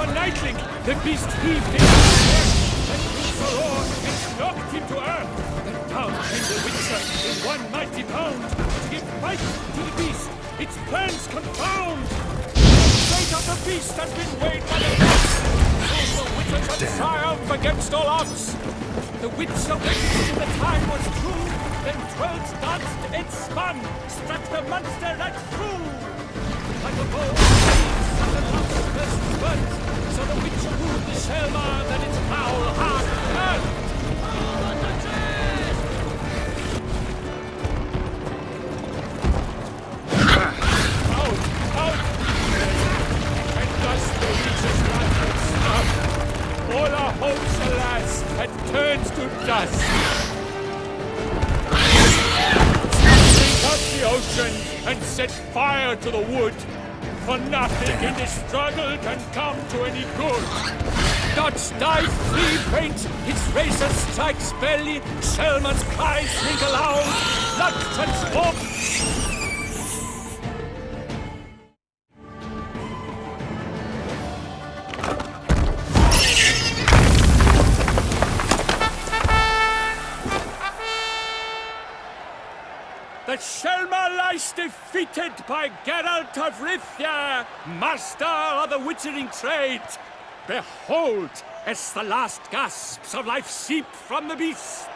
a nightling, the beast heaved him and with a roar, it knocked him to earth. Then down came the Witcher in one mighty bound to give fight to the beast, its plans confound. The fate of the beast has been weighed by the gods. So the Witcher shall triumph against all odds. The Witcher waited till the time was true, then 12 danced and spun, struck the monster right through. Like a bow, and the lance burst burnt, so the Witcher wooed the Selma, then its foul heart turned. Out! And thus the Witcher's blood had stopped. All our hopes, alas, had turned to dust. Up the ocean and set fire to the wood. For nothing in this struggle can come to any good. Dots dive, flee, faint, his razor strikes belly, Selman's cries ring aloud, blood transforms. The Selma lies defeated by Geralt of Rivia, master of the witchering trade. Behold, as the last gasps of life seep from the beast.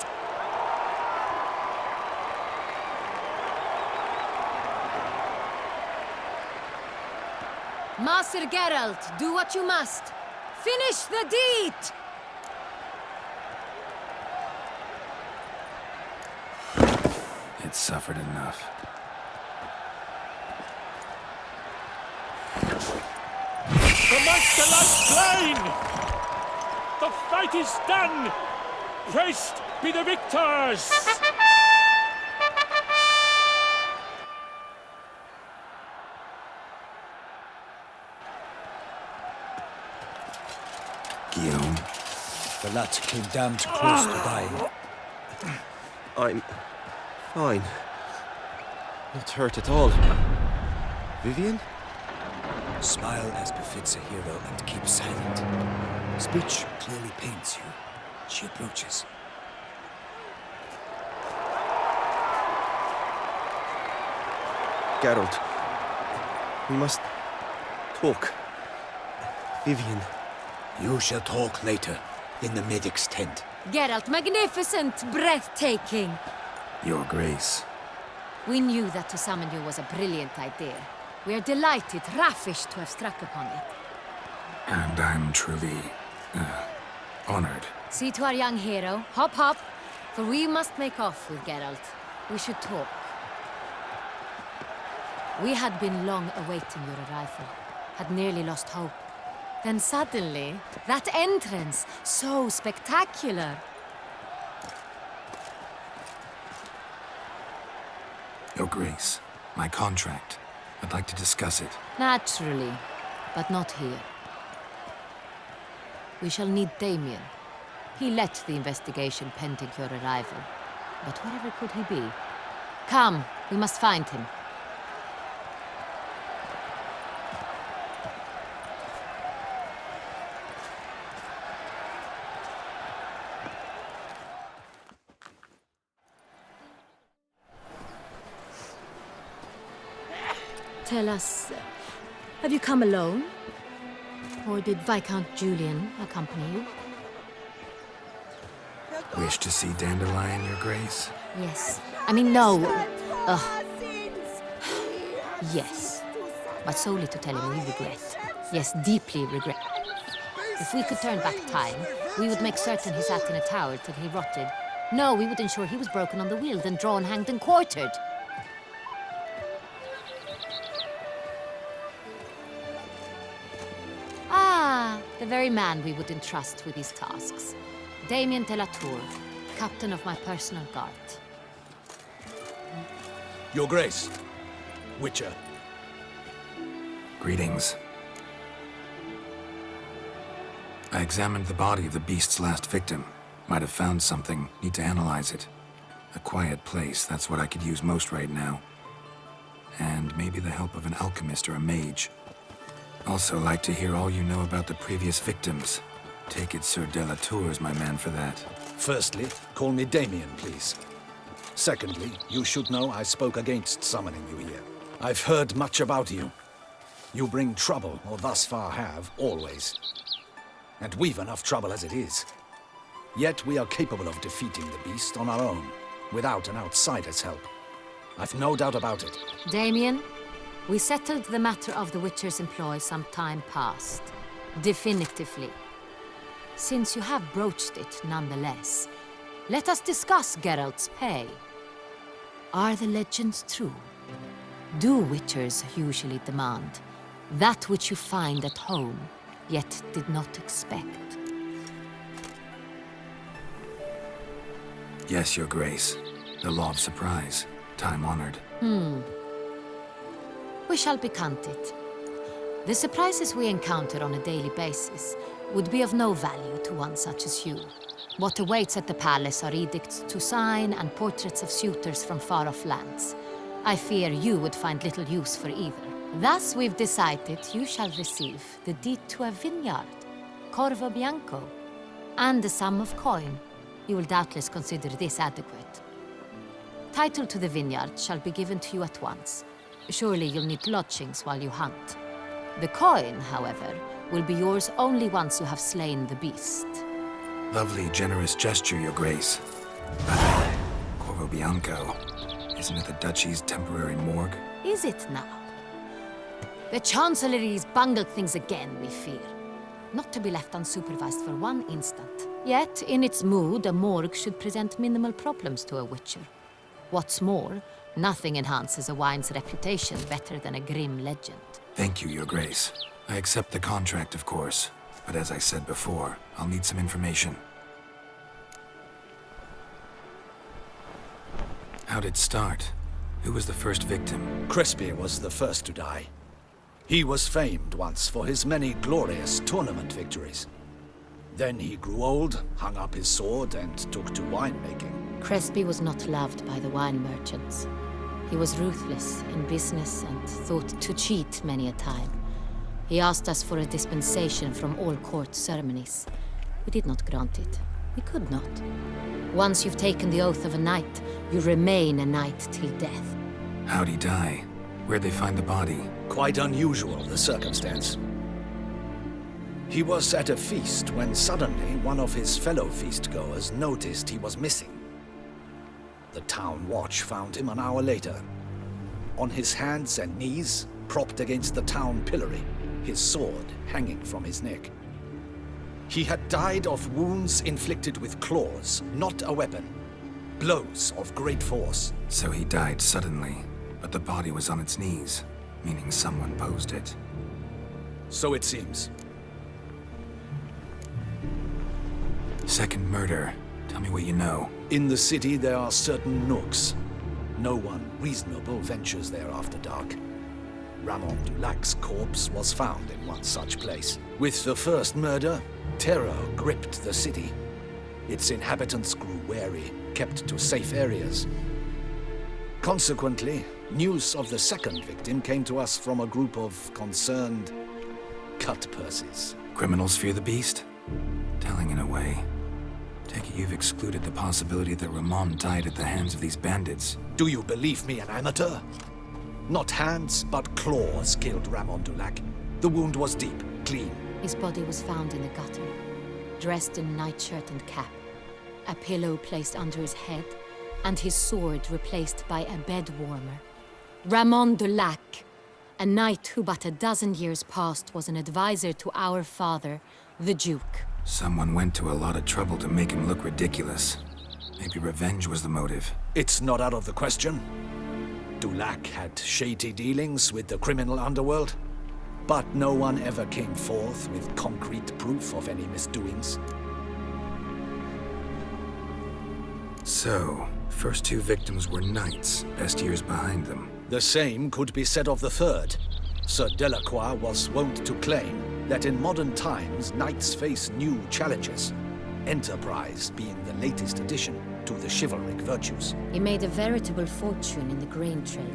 Master Geralt, do what you must. Finish the deed! It suffered enough. The monster lies slain! The fight is done! Praised be the victors! Guillaume, The lad came damned close to dying. I'm fine. Not hurt at all. Vivian? Smile as befits a hero and keep silent. Speech clearly pains you. She approaches. Geralt. We must talk. Vivian. You shall talk later, in the medic's tent. Geralt, magnificent, breathtaking. Your Grace. We knew that to summon you was a brilliant idea. We are delighted, ravished to have struck upon it. And I'm truly, honored. See to our young hero. Hop, hop. For we must make off with Geralt. We should talk. We had been long awaiting your arrival. Had nearly lost hope. Then suddenly, that entrance, so spectacular. Your Grace, my contract. I'd like to discuss it. Naturally, but not here. We shall need Damien. He led the investigation pending your arrival. But wherever could he be? Come, we must find him. Tell us, have you come alone? Or did Viscount Julian accompany you? Wish to see Dandelion, Your Grace? Yes. I mean, no. Yes. But solely to tell him we regret. Yes, deeply regret. If we could turn back time, we would make certain he sat in a tower till he rotted. No, we would ensure he was broken on the wheel, then drawn, hanged, and quartered. The very man we would entrust with these tasks. Damien de la Tour, captain of my personal guard. Your Grace. Witcher. Greetings. I examined the body of the beast's last victim. Might have found something. Need to analyze it. A quiet place, that's what I could use most right now. And maybe the help of an alchemist or a mage. Also like to hear all you know about the previous victims. Take it Sir Delatour's my man for that. Firstly, call me Damien, please. Secondly, you should know I spoke against summoning you here. I've heard much about you. You bring trouble, or thus far have, always. And we've enough trouble as it is. Yet we are capable of defeating the beast on our own, without an outsider's help. I've no doubt about it. Damien, we settled the matter of the Witcher's employ some time past. Definitively. Since you have broached it nonetheless, let us discuss Geralt's pay. Are the legends true? Do Witchers usually demand that which you find at home, yet did not expect? Yes, Your Grace. The law of surprise. Time-honored. We shall becant it. The surprises we encounter on a daily basis would be of no value to one such as you. What awaits at the palace are edicts to sign and portraits of suitors from far-off lands. I fear you would find little use for either. Thus we've decided you shall receive the deed to a vineyard, Corvo Bianco, and a sum of coin. You will doubtless consider this adequate. Title to the vineyard shall be given to you at once. Surely you'll need lodgings while you hunt. The coin, however, will be yours only once you have slain the beast. Lovely, generous gesture, Your Grace. Corvo Bianco. Isn't it the Duchy's temporary morgue? Is it now? The Chancellery's bungled things again, we fear. Not to be left unsupervised for one instant. Yet, in its mood, a morgue should present minimal problems to a Witcher. What's more, nothing enhances a wine's reputation better than a grim legend. Thank you, Your Grace. I accept the contract, of course. But as I said before, I'll need some information. How'd it start? Who was the first victim? Crespy was the first to die. He was famed once for his many glorious tournament victories. Then he grew old, hung up his sword, and took to winemaking. Crespy was not loved by the wine merchants. He was ruthless in business and thought to cheat many a time. He asked us for a dispensation from all court ceremonies. We did not grant it. We could not. Once you've taken the oath of a knight, you remain a knight till death. How'd he die? Where'd they find the body? Quite unusual, the circumstance. He was at a feast when suddenly one of his fellow feastgoers noticed he was missing. The town watch found him an hour later, on his hands and knees, propped against the town pillory, his sword hanging from his neck. He had died of wounds inflicted with claws, not a weapon. Blows of great force. So he died suddenly, but the body was on its knees, meaning someone posed it. So it seems. Second murder. Tell me what you know. In the city there are certain nooks. No one reasonable ventures there after dark. Ramon Dulac's corpse was found in one such place. With the first murder, terror gripped the city. Its inhabitants grew wary, kept to safe areas. Consequently, news of the second victim came to us from a group of concerned cut-purses. Criminals fear the beast? Telling in a way. Take it you've excluded the possibility that Ramon died at the hands of these bandits. Do you believe me an amateur? Not hands, but claws killed Ramon Dulac. The wound was deep, clean. His body was found in the gutter, dressed in nightshirt and cap, a pillow placed under his head, and his sword replaced by a bed warmer. Ramon Dulac, a knight who but a dozen years past was an advisor to our father, the Duke. Someone went to a lot of trouble to make him look ridiculous. Maybe revenge was the motive. It's not out of the question. Dulac had shady dealings with the criminal underworld, but no one ever came forth with concrete proof of any misdoings. So, first two victims were knights, best years behind them. The same could be said of the third. Sir Delacroix was wont to claim that in modern times, knights face new challenges, enterprise being the latest addition to the chivalric virtues. He made a veritable fortune in the grain trade.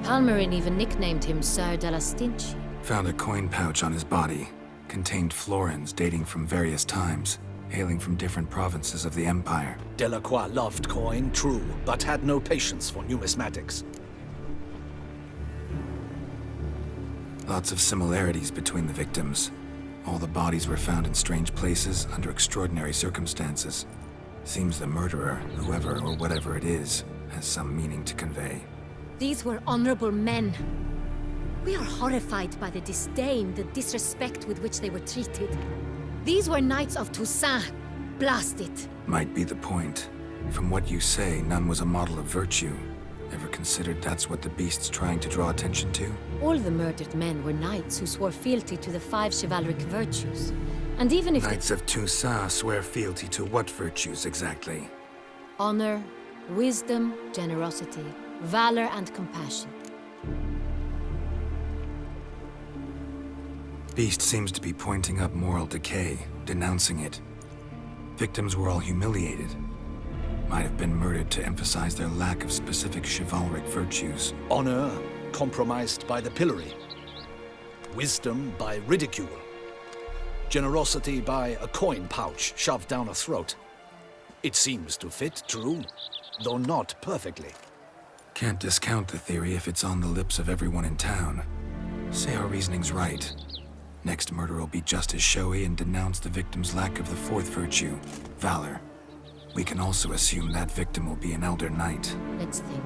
Palmerin even nicknamed him Sir de la Stinchi. Found a coin pouch on his body. Contained florins dating from various times, hailing from different provinces of the Empire. Delacroix loved coin, true, but had no patience for numismatics. Lots of similarities between the victims. All the bodies were found in strange places under extraordinary circumstances. Seems the murderer, whoever or whatever it is, has some meaning to convey. These were honorable men. We are horrified by the disdain, the disrespect with which they were treated. These were knights of Toussaint. Blast it. Might be the point. From what you say, none was a model of virtue. Ever considered that's what the beast's trying to draw attention to? All the murdered men were knights who swore fealty to the 5 chivalric virtues. And even if Knights of Toussaint swear fealty to what virtues exactly? honor, wisdom, generosity, valor, and compassion. Beast seems to be pointing up moral decay, denouncing it. Victims were all humiliated. Might have been murdered to emphasize their lack of specific chivalric virtues. Honor compromised by the pillory. Wisdom by ridicule. Generosity by a coin pouch shoved down a throat. It seems to fit, true, though not perfectly. Can't discount the theory if it's on the lips of everyone in town. Say our reasoning's right. Next murder will be just as showy and denounce the victim's lack of the 4th virtue, valor. We can also assume that victim will be an elder knight. Let's think.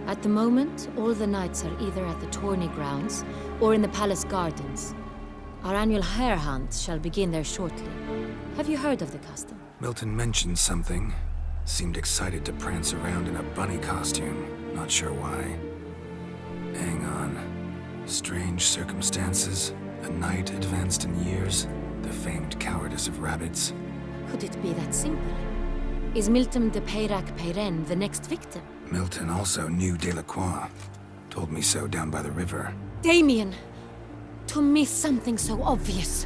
At the moment, all the knights are either at the tourney grounds or in the palace gardens. Our annual hare hunt shall begin there shortly. Have you heard of the custom? Milton mentioned something. Seemed excited to prance around in a bunny costume. Not sure why. Hang on. Strange circumstances. A knight advanced in years. The famed cowardice of rabbits. Could it be that simple? Is Milton de Peyrac-Peyren the next victim? Milton also knew Delacroix. Told me so down by the river. Damien! To miss something so obvious.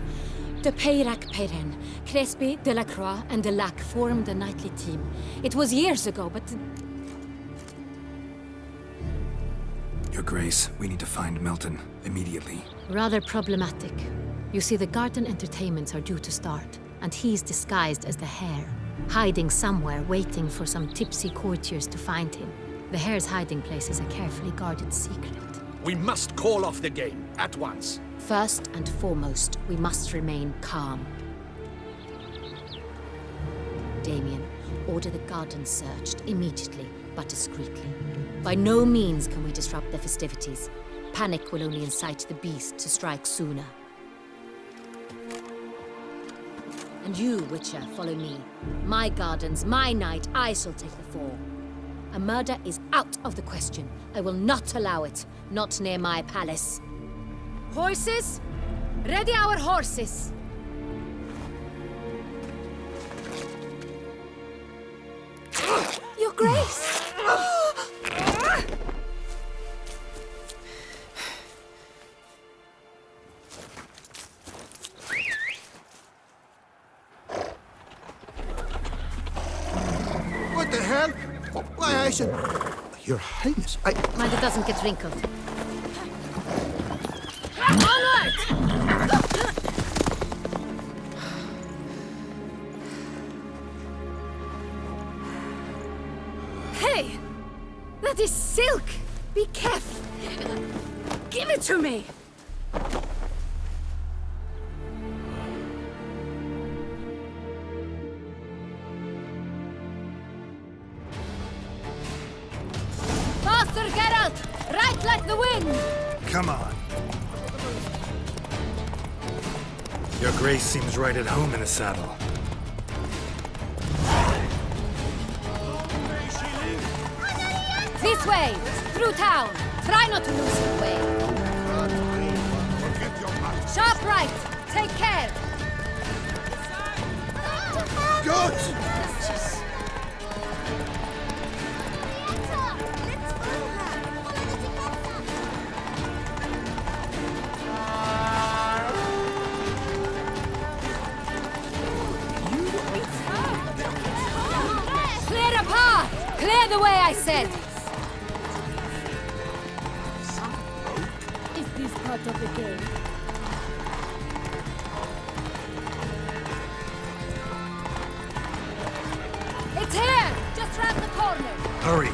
De Peyrac-Peyren, Crespi, Delacroix, and Delac formed a knightly team. It was years ago, but... Your Grace, we need to find Milton, immediately. Rather problematic. You see, the garden entertainments are due to start, and he's disguised as the hare, hiding somewhere, waiting for some tipsy courtiers to find him. The hare's hiding place is a carefully guarded secret. We must call off the game, at once. First and foremost, we must remain calm. Damien, order the garden searched immediately, but discreetly. By no means can we disrupt the festivities. Panic will only incite the beast to strike sooner. And you, Witcher, follow me. My gardens, my night, I shall take the fall. A murder is out of the question. I will not allow it. Not near my palace. Horses? Ready our horses! Your Grace! What the hell? Why, I said... Your Highness, Mind it doesn't get wrinkled. Onward! Hey! That is silk! Be careful! Give it to me! Faster, Geralt! Right like the wind! Come on. Your Grace seems right at home in the saddle. This way! Through town! Try not to lose the way! Sharp right! Take care! Good! Clear the path! Clear the way, I said! Is this part of the the game. It's here! Just round the corner! Hurry!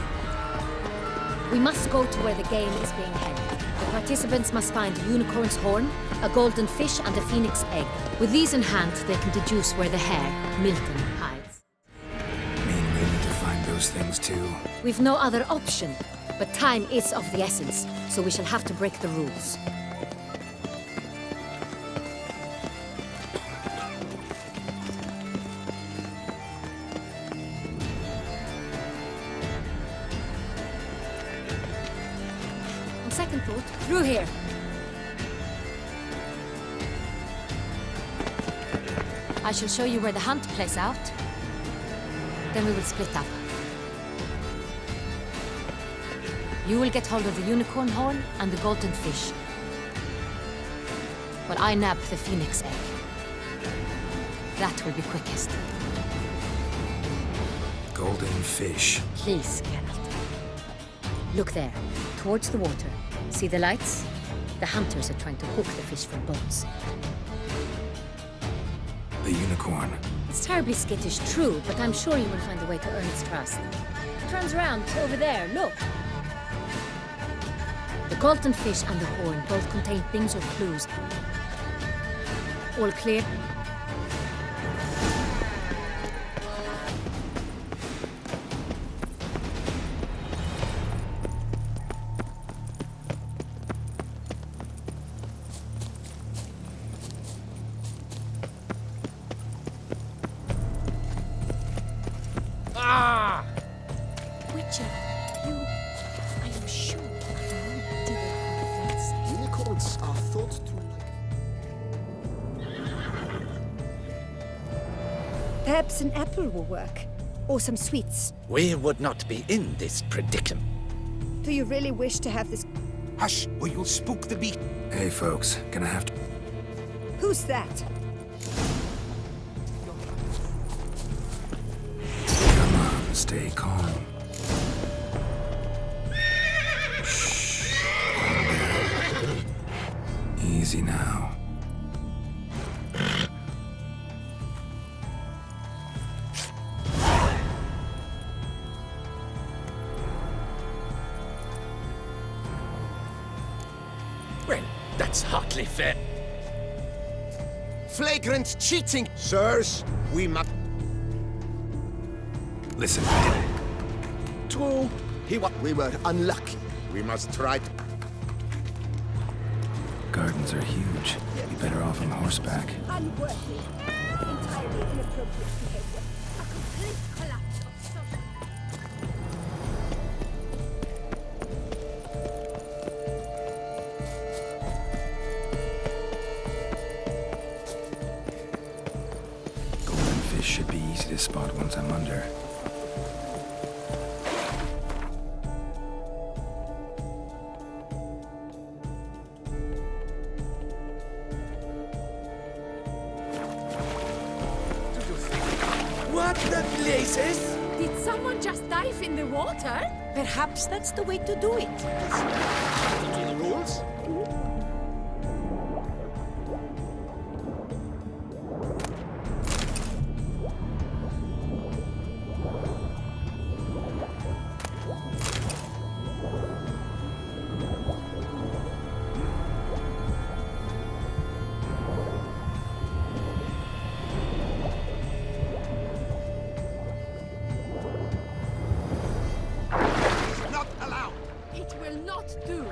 We must go to where the game is being held. The participants must find a unicorn's horn, a golden fish, and a phoenix egg. With these in hand, they can deduce where the hare, Milton, hides. Mean we need to find those things too? We've no other option, but time is of the essence, so we shall have to break the rules. On second thought, through here. I shall show you where the hunt plays out. Then we will split up. You will get hold of the unicorn horn and the golden fish, while I nab the phoenix egg. That will be quickest. Golden fish. Please, Geralt. Look there, towards the water. See the lights? The hunters are trying to hook the fish from boats. The unicorn. It's terribly skittish, true, but I'm sure you will find a way to earn its trust. It turns around, over there, look. The golden fish and the horn both contain things or clues. All clear? Witcher, are you sure? Do they have friends? Unicorns are thought to Perhaps an apple will work. Or some sweets. We would not be in this predicament. Do you really wish to have this? Hush, or you'll spook the beast. Hey folks, gonna have to... Who's that? Come on, stay calm. Easy now. Well, that's hardly fair. Flagrant cheating! Sirs, we must... Listen, True, we were unlucky. We must try to... gardens are huge. Be better off on horseback. Unworthy. Entirely inappropriate behavior. A complete collapse of social... Golden fish should be easy to spot once I'm under. What the places? Did someone just dive in the water? Perhaps that's the way to do it. To the rules? Not allowed! It will not do.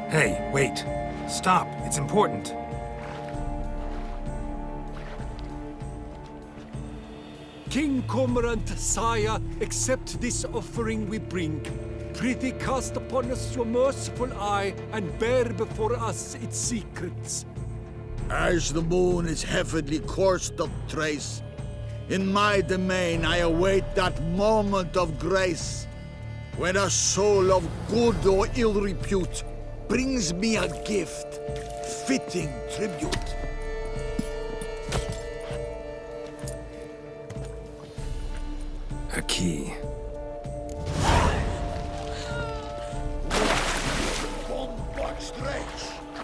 Hey, wait. Stop. It's important. King Cormorant, sire, accept this offering we bring. Prithee cast upon us your merciful eye and bear before us its secrets. As the moon is heavily coursed of trace, in my domain I await that moment of grace, when a soul of good or ill repute brings me a gift, fitting tribute. A key.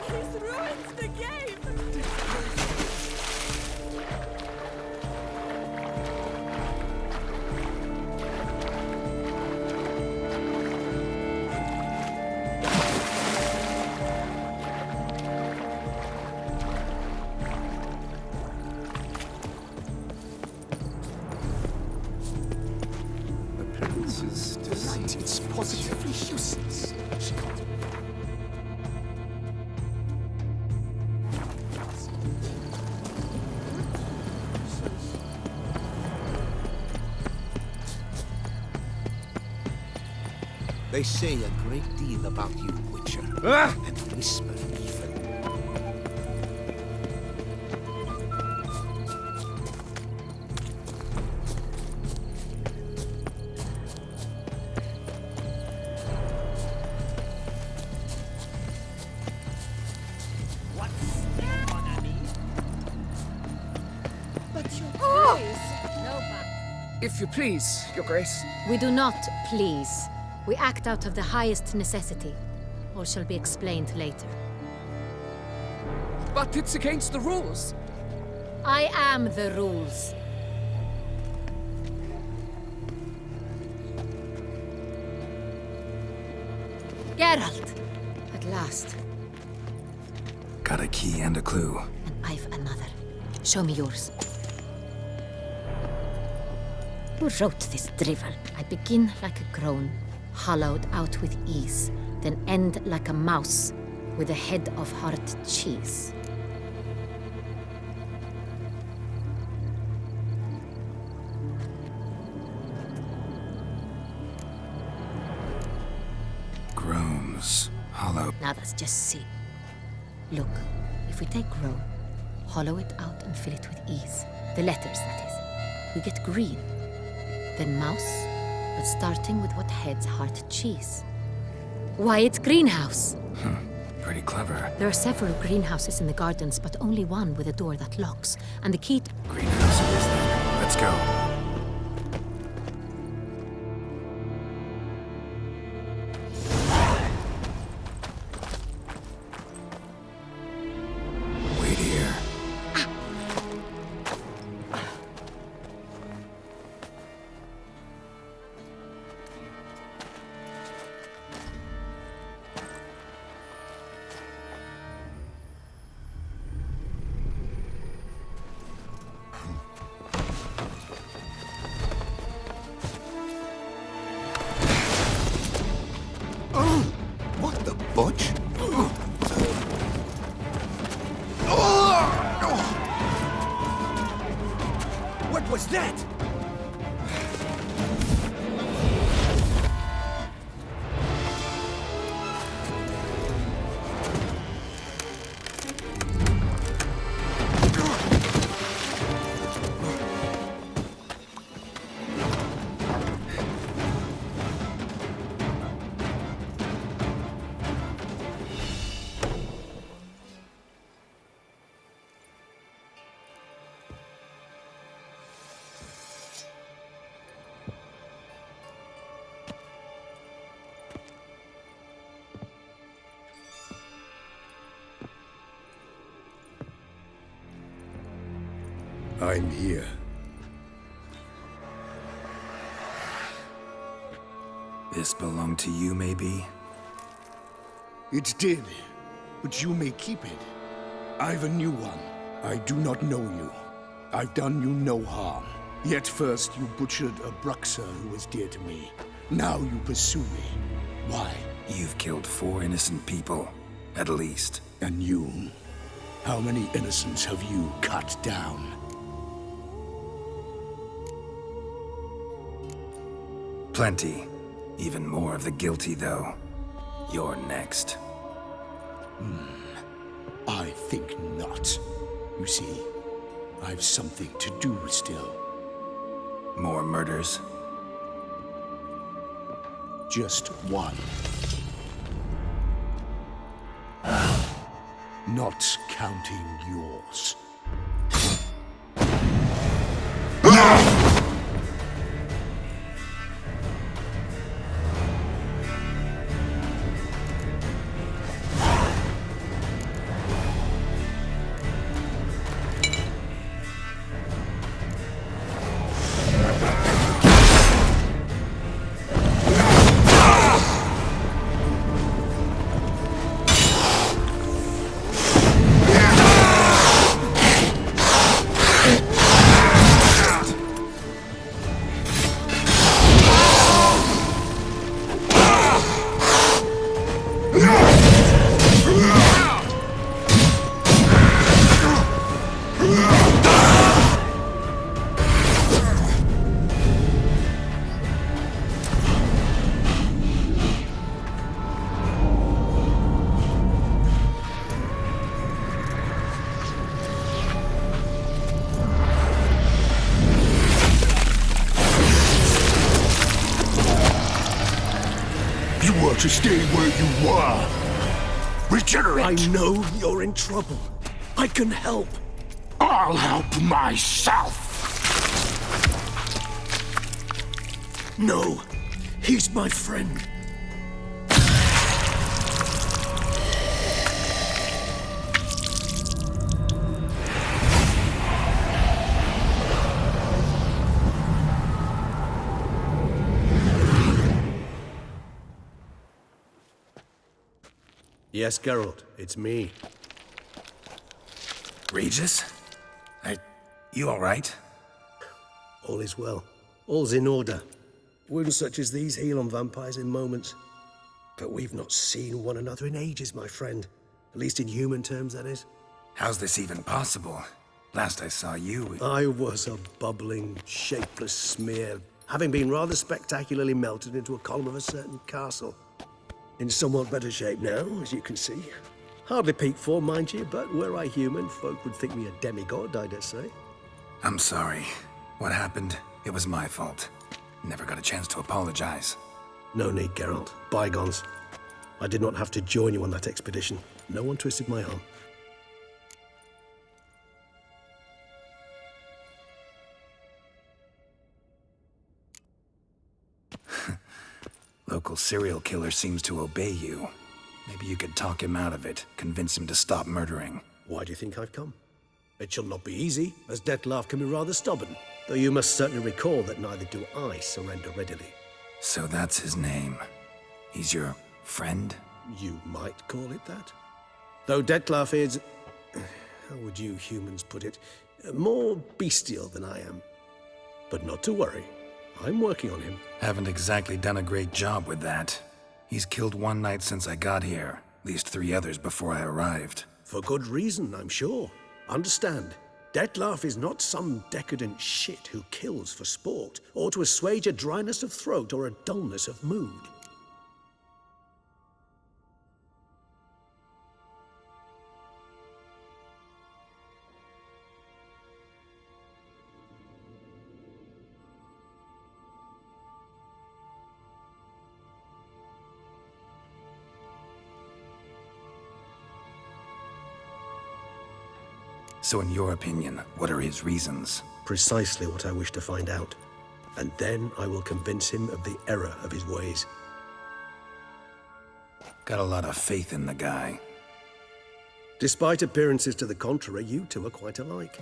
He's ruined the game! Appearances deceit. It's positively useless. They say a great deal about you, Witcher, and whisper even. If you please, Your Grace. We do not please. We act out of the highest necessity. All shall be explained later. But it's against the rules. I am the rules. Geralt! At last. Got a key and a clue. And I've another. Show me yours. Who wrote this drivel? I begin like a groan, hollowed out with ease, then end like a mouse with a head of hard cheese. Groans. Hollow. Now that's just C. Look, if we take groan, hollow it out and fill it with ease, the letters that is, we get green. Then mouse, but starting with what heads heart cheese. Why, it's greenhouse! Pretty clever. There are several greenhouses in the gardens, but only one with a door that locks, and the key to... Greenhouse it is then. Let's go. Wait here. What the butch? What was that? I'm here. This belonged to you, maybe? It did, but you may keep it. I've a new one. I do not know you. I've done you no harm. Yet first you butchered a Bruxer who was dear to me. Now you pursue me. Why? You've killed 4 innocent people, at least. And you? How many innocents have you cut down? Plenty. Even more of the guilty, though. You're next. I think not. You see, I've something to do still. More murders? Just one. Not counting yours. To stay where you were. Regenerate! I know you're in trouble. I can help. I'll help myself! No, he's my friend. Yes, Geralt, it's me. Regis? You alright? All is well. All's in order. Wounds such as these heal on vampires in moments. But we've not seen one another in ages, my friend. At least in human terms, that is. How's this even possible? Last I saw you... I was a bubbling, shapeless smear, having been rather spectacularly melted into a column of a certain castle. In somewhat better shape now, as you can see. Hardly peak form, mind you, but were I human, folk would think me a demigod, I dare say. I'm sorry. What happened? It was my fault. Never got a chance to apologize. No need, Geralt. Bygones. I did not have to join you on that expedition. No one twisted my arm. Local serial killer seems to obey you. Maybe you could talk him out of it, convince him to stop murdering. Why do you think I've come? It shall not be easy, as Dettlaff can be rather stubborn, though you must certainly recall that neither do I surrender readily. So that's his name. He's your friend? You might call it that. Though Dettlaff is, how would you humans put it, more bestial than I am. But not to worry, I'm working on him. Haven't exactly done a great job with that. He's killed one knight since I got here, at least 3 others before I arrived. For good reason, I'm sure. Understand, Dettlaff is not some decadent shit who kills for sport, or to assuage a dryness of throat or a dullness of mood. So in your opinion, what are his reasons? Precisely what I wish to find out. And then I will convince him of the error of his ways. Got a lot of faith in the guy. Despite appearances to the contrary, you two are quite alike.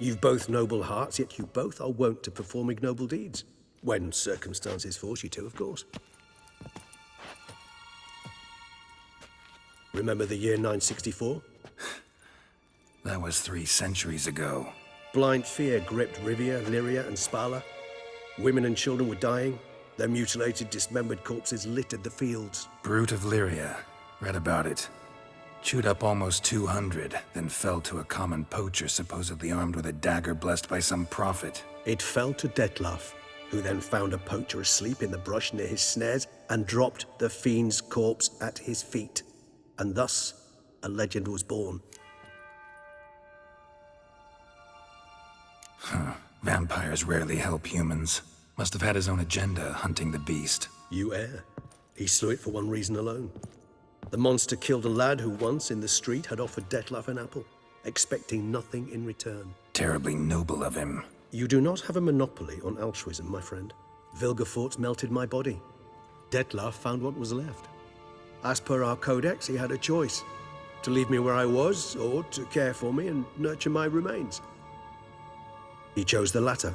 You've both noble hearts, yet you both are wont to perform ignoble deeds. When circumstances force you to, of course. Remember the year 964? That was 3 centuries ago. Blind fear gripped Rivia, Lyria, and Spala. Women and children were dying. Their mutilated, dismembered corpses littered the fields. Brute of Lyria. Read about it. Chewed up almost 200, then fell to a common poacher supposedly armed with a dagger blessed by some prophet. It fell to Dettlaff, who then found a poacher asleep in the brush near his snares and dropped the fiend's corpse at his feet. And thus, a legend was born. Vampires rarely help humans. Must have had his own agenda hunting the beast. You err. He slew it for one reason alone. The monster killed a lad who once, in the street, had offered Dettlaff an apple, expecting nothing in return. Terribly noble of him. You do not have a monopoly on altruism, my friend. Vilgefortz melted my body. Dettlaff found what was left. As per our codex, he had a choice. To leave me where I was, or to care for me and nurture my remains. He chose the latter.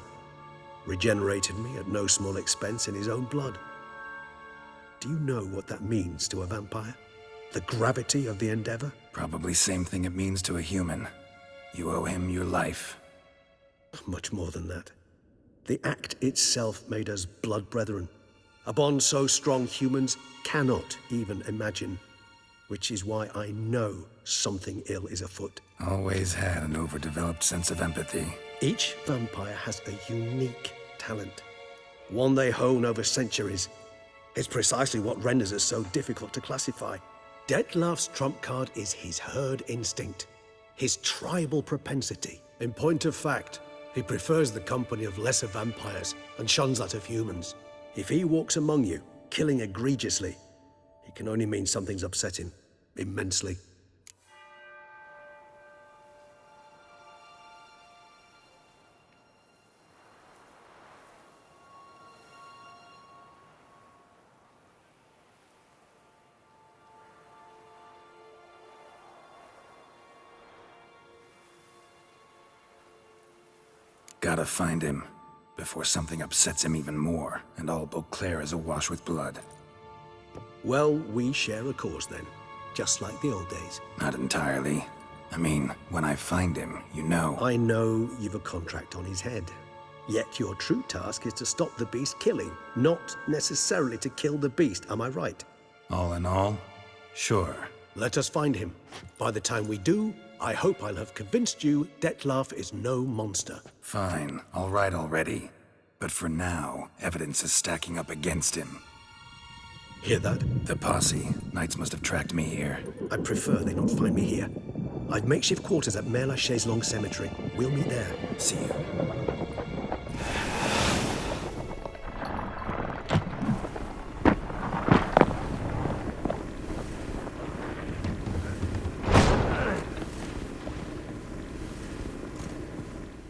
Regenerated me at no small expense in his own blood. Do you know what that means to a vampire? The gravity of the endeavor? Probably same thing it means to a human. You owe him your life. Much more than that. The act itself made us blood brethren. A bond so strong humans cannot even imagine. Which is why I know something ill is afoot. Always had an overdeveloped sense of empathy. Each vampire has a unique talent. One they hone over centuries. It's precisely what renders us so difficult to classify. Dettlaff's trump card is his herd instinct. His tribal propensity. In point of fact, he prefers the company of lesser vampires and shuns that of humans. If he walks among you, killing egregiously, it can only mean something's upset him, immensely. Gotta find him, before something upsets him even more, and all Beauclair is awash with blood. Well, we share a cause then, just like the old days. Not entirely. I mean, when I find him, you know. I know you've a contract on his head. Yet your true task is to stop the beast killing, not necessarily to kill the beast, am I right? All in all, sure. Let us find him. By the time we do, I hope I'll have convinced you Dettlaff is no monster. Fine, all right already. But for now, evidence is stacking up against him. Hear that? The posse. Knights must have tracked me here. I prefer they not find me here. I've makeshift quarters at Mère Lachaise Long Cemetery. We'll meet there. See you.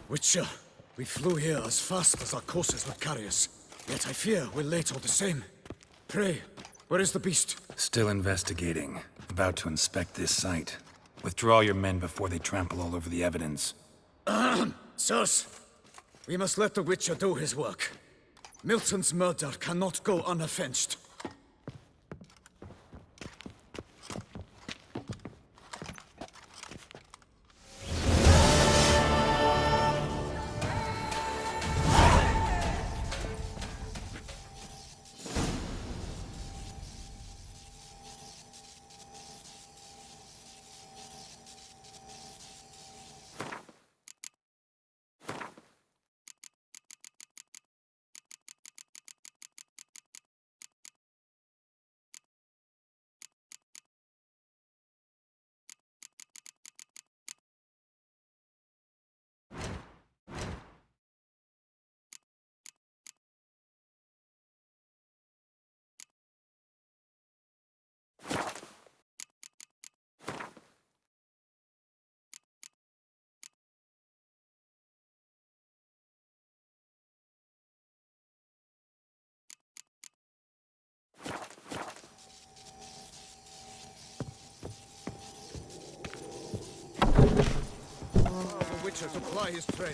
Witcher, we flew here as fast as our courses would carry us. Yet I fear we're late all the same. Pray, where is the beast? Still investigating. About to inspect this site. Withdraw your men before they trample all over the evidence. Sirs, we must let the Witcher do his work. Milton's murder cannot go unavenged. The Witcher to ply his trade.